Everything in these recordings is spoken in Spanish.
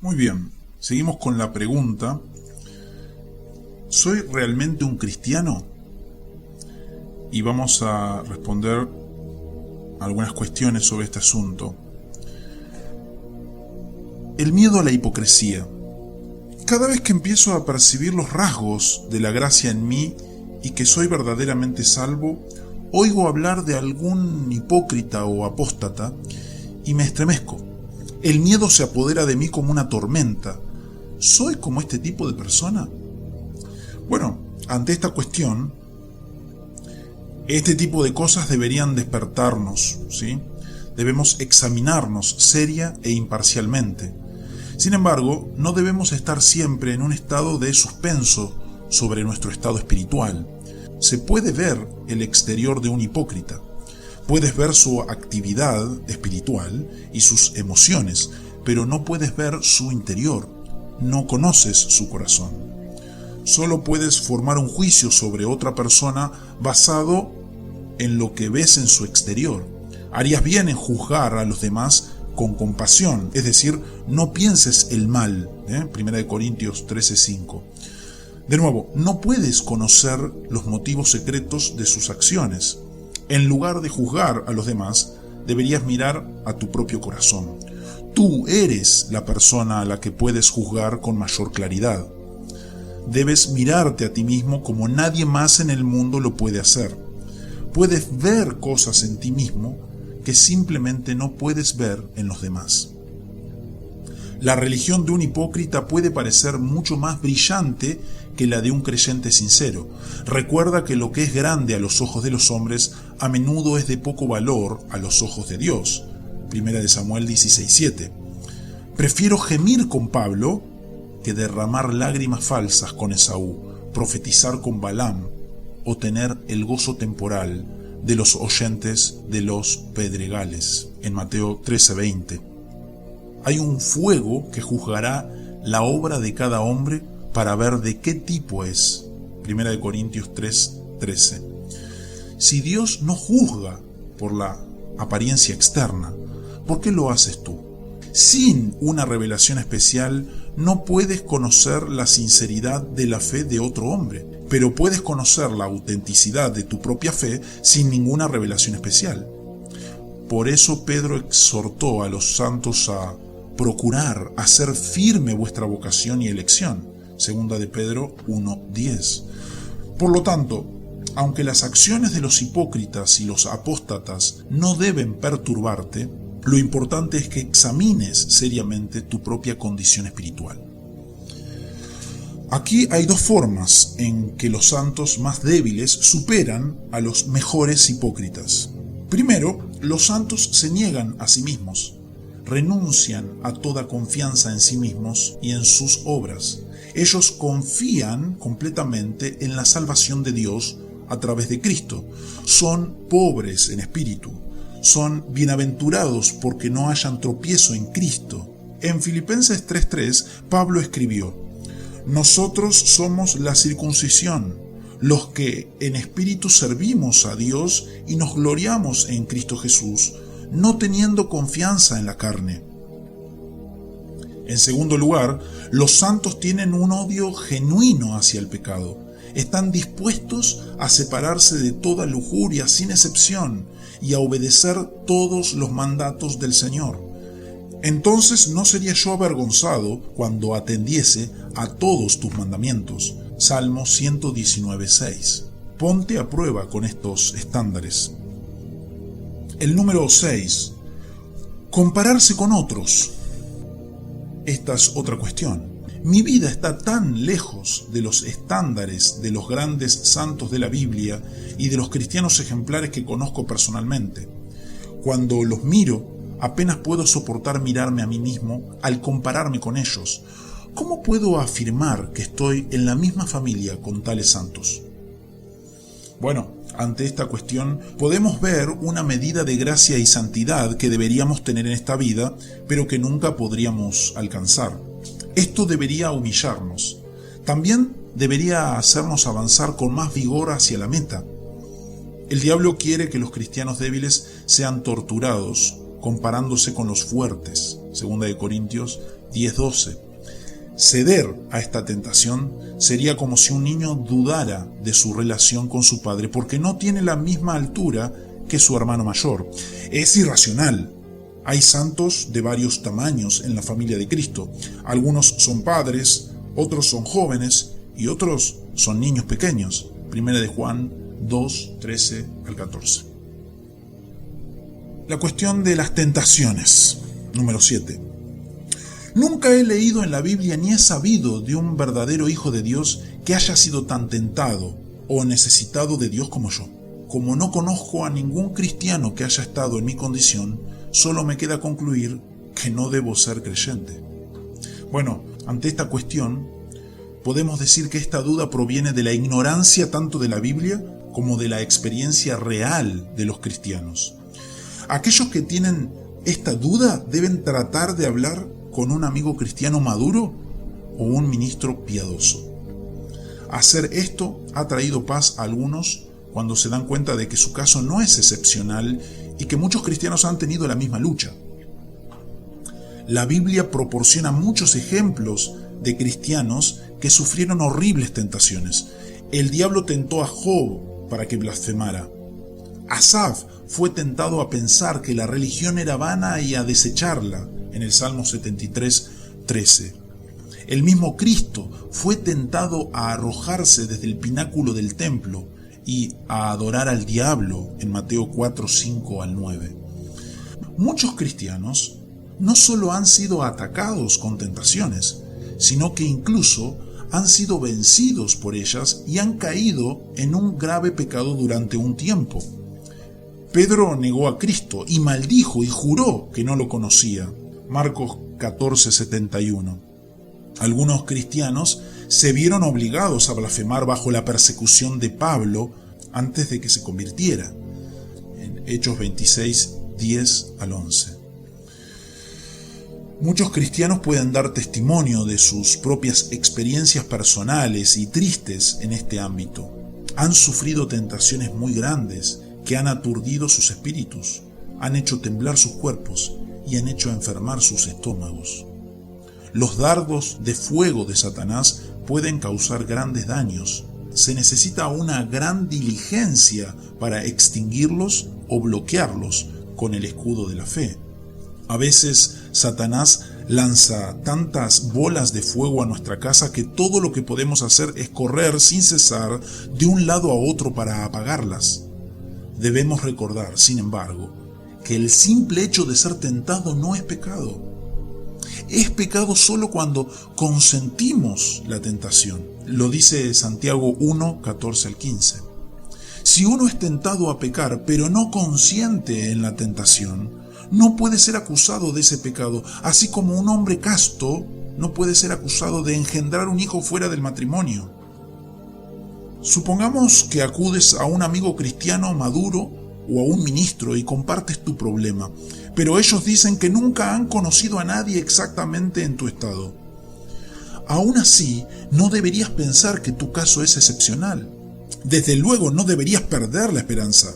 Muy bien, seguimos con la pregunta: ¿soy realmente un cristiano? Y vamos a responder algunas cuestiones sobre este asunto. El miedo a la hipocresía. Cada vez que empiezo a percibir los rasgos de la gracia en mí y que soy verdaderamente salvo, oigo hablar de algún hipócrita o apóstata y me estremezco. El miedo se apodera de mí como una tormenta. ¿Soy como este tipo de persona? Bueno, ante esta cuestión, este tipo de cosas deberían despertarnos, ¿sí? Debemos examinarnos seria e imparcialmente. Sin embargo, no debemos estar siempre en un estado de suspenso sobre nuestro estado espiritual. Se puede ver el exterior de un hipócrita. Puedes ver su actividad espiritual y sus emociones, pero no puedes ver su interior. No conoces su corazón. Solo puedes formar un juicio sobre otra persona basado en lo que ves en su exterior. Harías bien en juzgar a los demás con compasión, es decir, no pienses el mal. 1 Corintios 13:5. De nuevo, no puedes conocer los motivos secretos de sus acciones. En lugar de juzgar a los demás, deberías mirar a tu propio corazón. Tú eres la persona a la que puedes juzgar con mayor claridad. Debes mirarte a ti mismo como nadie más en el mundo lo puede hacer. Puedes ver cosas en ti mismo que simplemente no puedes ver en los demás. La religión de un hipócrita puede parecer mucho más brillante que la de un creyente sincero. Recuerda que lo que es grande a los ojos de los hombres a menudo es de poco valor a los ojos de Dios. 1 Samuel 16:7. Prefiero gemir con Pablo que derramar lágrimas falsas con Esaú, profetizar con Balaam o tener el gozo temporal de los oyentes de los pedregales. En Mateo 13:20. Hay un fuego que juzgará la obra de cada hombre para ver de qué tipo es. 1 Corintios 3:13. Si Dios no juzga por la apariencia externa, ¿por qué lo haces tú? Sin una revelación especial, no puedes conocer la sinceridad de la fe de otro hombre, pero puedes conocer la autenticidad de tu propia fe sin ninguna revelación especial. Por eso Pedro exhortó a los santos a procurar hacer firme vuestra vocación y elección. 2 de Pedro 1:10. Por lo tanto, aunque las acciones de los hipócritas y los apóstatas no deben perturbarte, lo importante es que examines seriamente tu propia condición espiritual. Aquí hay dos formas en que los santos más débiles superan a los mejores hipócritas. Primero, los santos se niegan a sí mismos, renuncian a toda confianza en sí mismos y en sus obras. Ellos confían completamente en la salvación de Dios a través de Cristo. Son pobres en espíritu. Son bienaventurados porque no hayan tropiezo en Cristo. En Filipenses 3:3, Pablo escribió: nosotros somos la circuncisión, los que en espíritu servimos a Dios y nos gloriamos en Cristo Jesús, no teniendo confianza en la carne. En segundo lugar, los santos tienen un odio genuino hacia el pecado. Están dispuestos a separarse de toda lujuria sin excepción y a obedecer todos los mandatos del Señor. Entonces no sería yo avergonzado cuando atendiese a todos tus mandamientos. Salmo 119:6. Ponte a prueba con estos estándares. El número 6. Compararse con otros. Esta es otra cuestión. Mi vida está tan lejos de los estándares de los grandes santos de la Biblia y de los cristianos ejemplares que conozco personalmente. Cuando los miro, apenas puedo soportar mirarme a mí mismo al compararme con ellos. ¿Cómo puedo afirmar que estoy en la misma familia con tales santos? Bueno, ante esta cuestión podemos ver una medida de gracia y santidad que deberíamos tener en esta vida, pero que nunca podríamos alcanzar. Esto debería humillarnos. También debería hacernos avanzar con más vigor hacia la meta. El diablo quiere que los cristianos débiles sean torturados, comparándose con los fuertes. 2 Corintios 10:12. Ceder a esta tentación sería como si un niño dudara de su relación con su padre porque no tiene la misma altura que su hermano mayor. Es irracional. Hay santos de varios tamaños en la familia de Cristo. Algunos son padres, otros son jóvenes y otros son niños pequeños. Primera de Juan 2, 13 al 14. La cuestión de las tentaciones. Número 7. Nunca he leído en la Biblia ni he sabido de un verdadero hijo de Dios que haya sido tan tentado o necesitado de Dios como yo. Como no conozco a ningún cristiano que haya estado en mi condición, solo me queda concluir que no debo ser creyente. Bueno, ante esta cuestión, podemos decir que esta duda proviene de la ignorancia tanto de la Biblia como de la experiencia real de los cristianos. Aquellos que tienen esta duda deben tratar de hablar con un amigo cristiano maduro o un ministro piadoso. Hacer esto ha traído paz a algunos cuando se dan cuenta de que su caso no es excepcional y que muchos cristianos han tenido la misma lucha. La Biblia proporciona muchos ejemplos de cristianos que sufrieron horribles tentaciones. El diablo tentó a Job para que blasfemara. Asaf fue tentado a pensar que la religión era vana y a desecharla, en el Salmo 73, 13. El mismo Cristo fue tentado a arrojarse desde el pináculo del templo y a adorar al diablo en Mateo 4, 5 al 9. Muchos cristianos no solo han sido atacados con tentaciones, sino que incluso han sido vencidos por ellas y han caído en un grave pecado durante un tiempo. Pedro negó a Cristo y maldijo y juró que no lo conocía. Marcos 14:71. Algunos cristianos se vieron obligados a blasfemar bajo la persecución de Pablo antes de que se convirtiera. En Hechos 26, 10 al 11. Muchos cristianos pueden dar testimonio de sus propias experiencias personales y tristes en este ámbito. Han sufrido tentaciones muy grandes que han aturdido sus espíritus, han hecho temblar sus cuerpos y han hecho enfermar sus estómagos. Los dardos de fuego de Satanás pueden causar grandes daños. Se necesita una gran diligencia para extinguirlos o bloquearlos con el escudo de la fe. A veces Satanás lanza tantas bolas de fuego a nuestra casa que todo lo que podemos hacer es correr sin cesar de un lado a otro para apagarlas. Debemos recordar, sin embargo, que el simple hecho de ser tentado no es pecado. Es pecado solo cuando consentimos la tentación. Lo dice Santiago 1, 14 al 15. Si uno es tentado a pecar, pero no consiente en la tentación, no puede ser acusado de ese pecado, así como un hombre casto no puede ser acusado de engendrar un hijo fuera del matrimonio. Supongamos que acudes a un amigo cristiano maduro o a un ministro y compartes tu problema, pero ellos dicen que nunca han conocido a nadie exactamente en tu estado. Aún así, no deberías pensar que tu caso es excepcional. Desde luego no deberías perder la esperanza.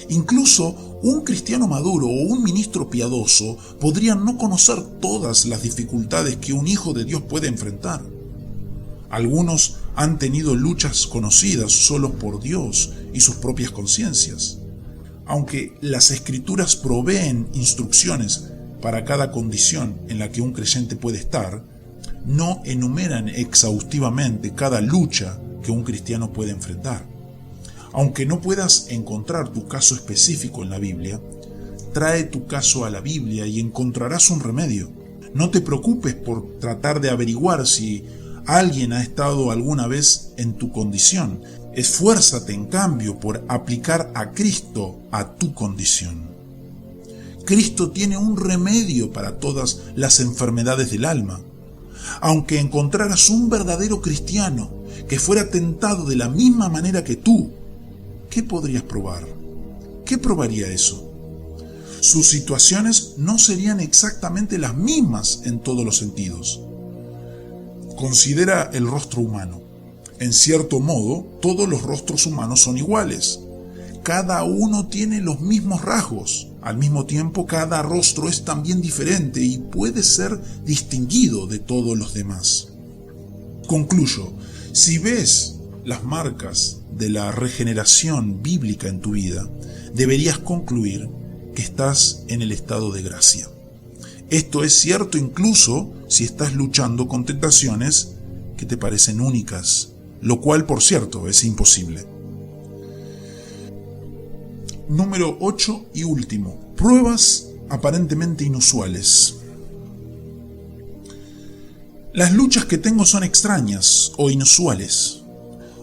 Incluso un cristiano maduro o un ministro piadoso podrían no conocer todas las dificultades que un hijo de Dios puede enfrentar. Algunos han tenido luchas conocidas solo por Dios y sus propias conciencias. Aunque las Escrituras proveen instrucciones para cada condición en la que un creyente puede estar, no enumeran exhaustivamente cada lucha que un cristiano puede enfrentar. Aunque no puedas encontrar tu caso específico en la Biblia, trae tu caso a la Biblia y encontrarás un remedio. No te preocupes por tratar de averiguar si alguien ha estado alguna vez en tu condición. Esfuérzate, en cambio, por aplicar a Cristo a tu condición. Cristo tiene un remedio para todas las enfermedades del alma. Aunque encontraras un verdadero cristiano que fuera tentado de la misma manera que tú, ¿qué podrías probar? ¿Qué probaría eso? Sus situaciones no serían exactamente las mismas en todos los sentidos. Considera el rostro humano. En cierto modo, todos los rostros humanos son iguales. Cada uno tiene los mismos rasgos, Al mismo tiempo, cada rostro es también diferente y puede ser distinguido de todos los demás. Concluyo, si ves las marcas de la regeneración bíblica en tu vida, deberías concluir que estás en el estado de gracia. Esto es cierto incluso si estás luchando con tentaciones que te parecen únicas, lo cual, por cierto, es imposible. Número 8 y último. Pruebas aparentemente inusuales. Las luchas que tengo son extrañas o inusuales.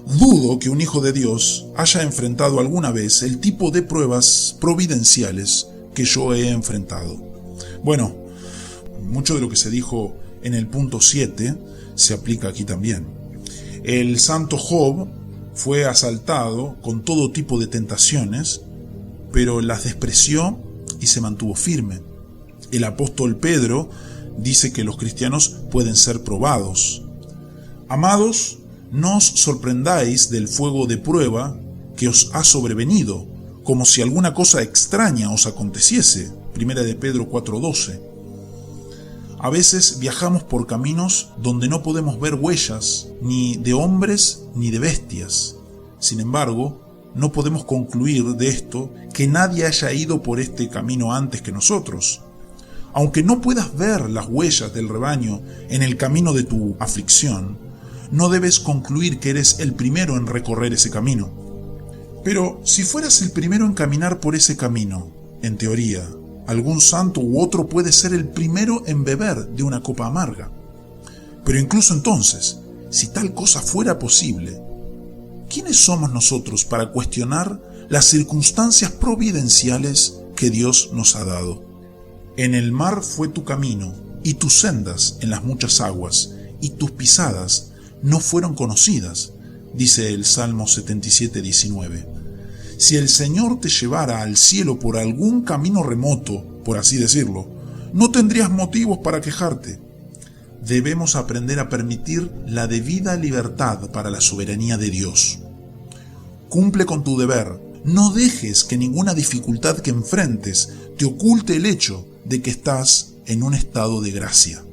Dudo que un hijo de Dios haya enfrentado alguna vez el tipo de pruebas providenciales que yo he enfrentado. Bueno, mucho de lo que se dijo en el punto 7 se aplica aquí también. El santo Job fue asaltado con todo tipo de tentaciones, pero las despreció y se mantuvo firme. El apóstol Pedro dice que los cristianos pueden ser probados. Amados, no os sorprendáis del fuego de prueba que os ha sobrevenido, como si alguna cosa extraña os aconteciese. Primera de Pedro 4:12. A veces viajamos por caminos donde no podemos ver huellas, ni de hombres ni de bestias. Sin embargo, no podemos concluir de esto que nadie haya ido por este camino antes que nosotros. Aunque no puedas ver las huellas del rebaño en el camino de tu aflicción, no debes concluir que eres el primero en recorrer ese camino. Pero si fueras el primero en caminar por ese camino, en teoría, algún santo u otro puede ser el primero en beber de una copa amarga. Pero incluso entonces, si tal cosa fuera posible, ¿quiénes somos nosotros para cuestionar las circunstancias providenciales que Dios nos ha dado? En el mar fue tu camino, y tus sendas en las muchas aguas, y tus pisadas no fueron conocidas, dice el Salmo 77:19. Si el Señor te llevara al cielo por algún camino remoto, por así decirlo, no tendrías motivos para quejarte. Debemos aprender a permitir la debida libertad para la soberanía de Dios. Cumple con tu deber. No dejes que ninguna dificultad que enfrentes te oculte el hecho de que estás en un estado de gracia.